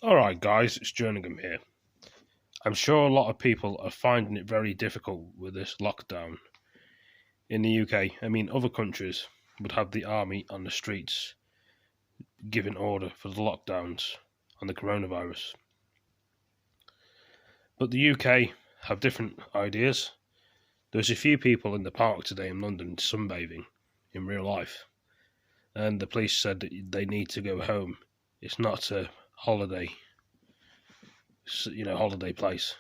Alright guys, it's Jerningham here. I'm sure a lot of people are finding it very difficult with this lockdown in the UK. I mean, other countries would have the army on the streets giving order for the lockdowns on the coronavirus. But the UK have different ideas. There's a few people in the park today in London sunbathing in real life, and the police said that they need to go home. It's not a holiday place.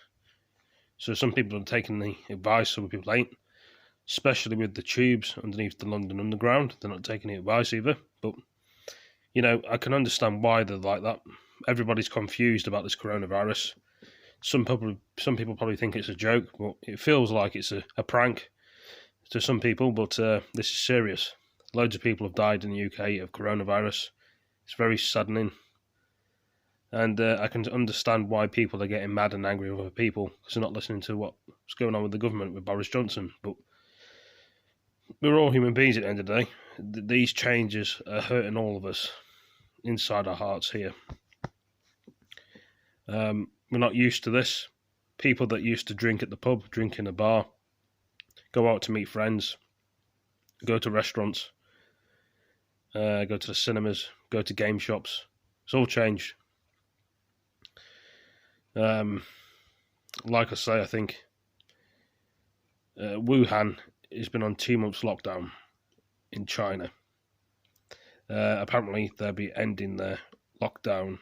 So some people are taking the advice, some people ain't. Especially with the tubes underneath the London Underground, they're not taking the advice either. But I can understand why they're like that. Everybody's confused about this coronavirus. Some people probably think it's a joke, but it feels like it's a prank to some people. But this is serious. Loads of people have died in the UK of coronavirus. It's very saddening. And I can understand why people are getting mad and angry with other people because they're not listening to what's going on with the government with Boris Johnson. But we're all human beings at the end of the day. These changes are hurting all of us inside our hearts here. We're not used to this. People that used to drink at the pub, drink in a bar, go out to meet friends, go to restaurants, go to the cinemas, go to game shops. It's all changed. Like I say, I think Wuhan has been on 2 months lockdown in China. Apparently, they'll be ending their lockdown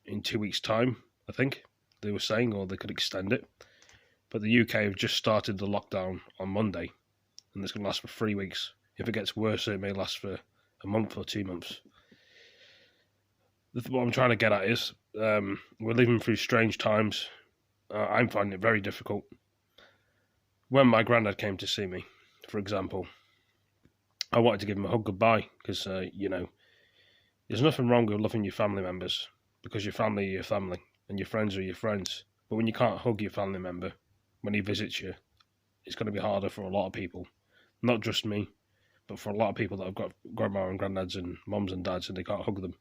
in 2 weeks' time, I think they were saying, or they could extend it. But the UK have just started the lockdown on Monday, and it's going to last for 3 weeks. If it gets worse, it may last for a month or 2 months. What I'm trying to get at is we're living through strange times. I'm finding it very difficult. When my granddad came to see me, for example, I wanted to give him a hug goodbye because, there's nothing wrong with loving your family members because your family are your family and your friends are your friends. But when you can't hug your family member when he visits you, it's going to be harder for a lot of people. Not just me, but for a lot of people that have got grandma and granddads and mums and dads and they can't hug them.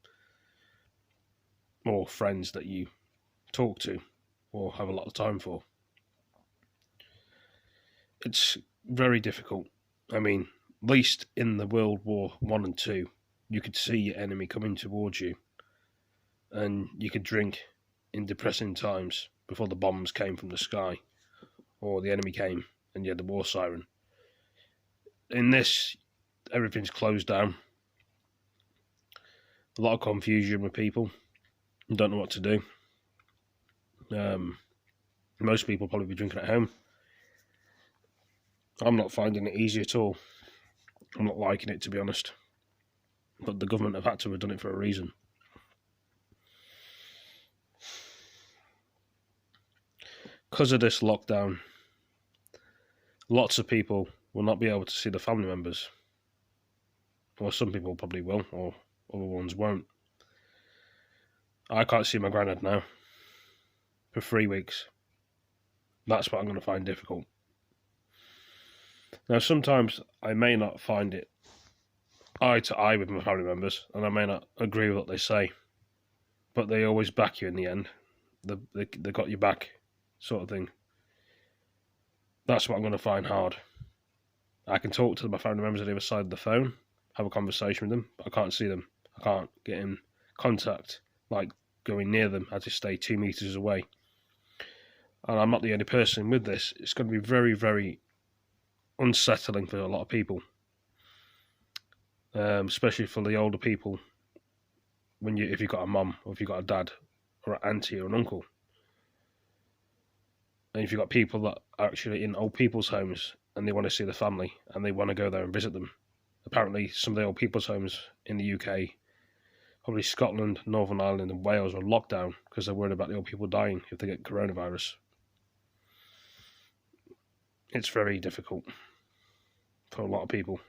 Or friends that you talk to or have a lot of time for. It's very difficult. I mean, at least in the World War One and Two, you could see your enemy coming towards you, and you could drink in depressing times before the bombs came from the sky, or the enemy came and you had the war siren. In this, everything's closed down. A lot of confusion with people. Don't know what to do. Most people probably be drinking at home. I'm not finding it easy at all. I'm not liking it, to be honest. But the government have had to have done it for a reason. Because of this lockdown, lots of people will not be able to see their family members. Or some people probably will, or other ones won't. I can't see my granddad now for 3 weeks. That's what I'm going to find difficult. Now, sometimes I may not find it eye to eye with my family members, and I may not agree with what they say, but they always back you in the end. They got your back, sort of thing. That's what I'm going to find hard. I can talk to my family members on the other side of the phone, have a conversation with them, but I can't see them. I can't get in contact, like going near them. I just stay 2 meters away. And I'm not the only person with this. It's going to be very, very unsettling for a lot of people, especially for the older people. If you've got a mum, or if you've got a dad, or an auntie, or an uncle, and if you've got people that are actually in old people's homes and they want to see the family and they want to go there and visit them. Apparently, some of the old people's homes in the UK, probably Scotland, Northern Ireland, and Wales, are locked down because they're worried about the old people dying if they get coronavirus. It's very difficult for a lot of people.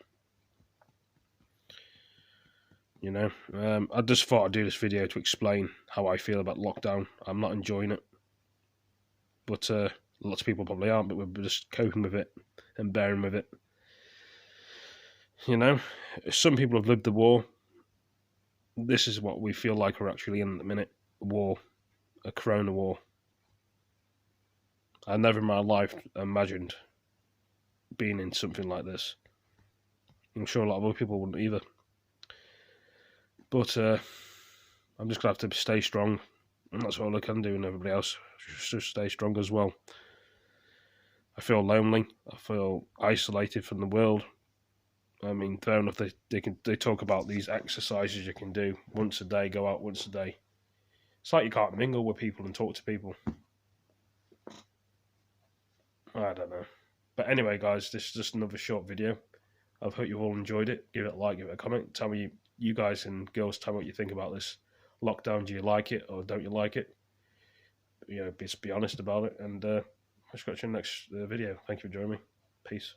I just thought I'd do this video to explain how I feel about lockdown. I'm not enjoying it, but lots of people probably aren't, but we're just coping with it and bearing with it. Some people have lived the war. This is what we feel like we're actually in at the minute, war. a corona war. I never in my life imagined being in something like this. I'm sure a lot of other people wouldn't either. But I'm just going to have to stay strong. And that's all I can do, and everybody else should stay strong as well. I feel lonely. I feel isolated from the world. I mean, fair enough, they talk about these exercises you can do once a day, go out once a day. It's like you can't mingle with people and talk to people. I don't know. But anyway, guys, this is just another short video. I hope you all enjoyed it. Give it a like, give it a comment. Tell me, you guys and girls, tell me what you think about this lockdown. Do you like it or don't you like it? You know, just be honest about it. And I'll catch you in the next video. Thank you for joining me. Peace.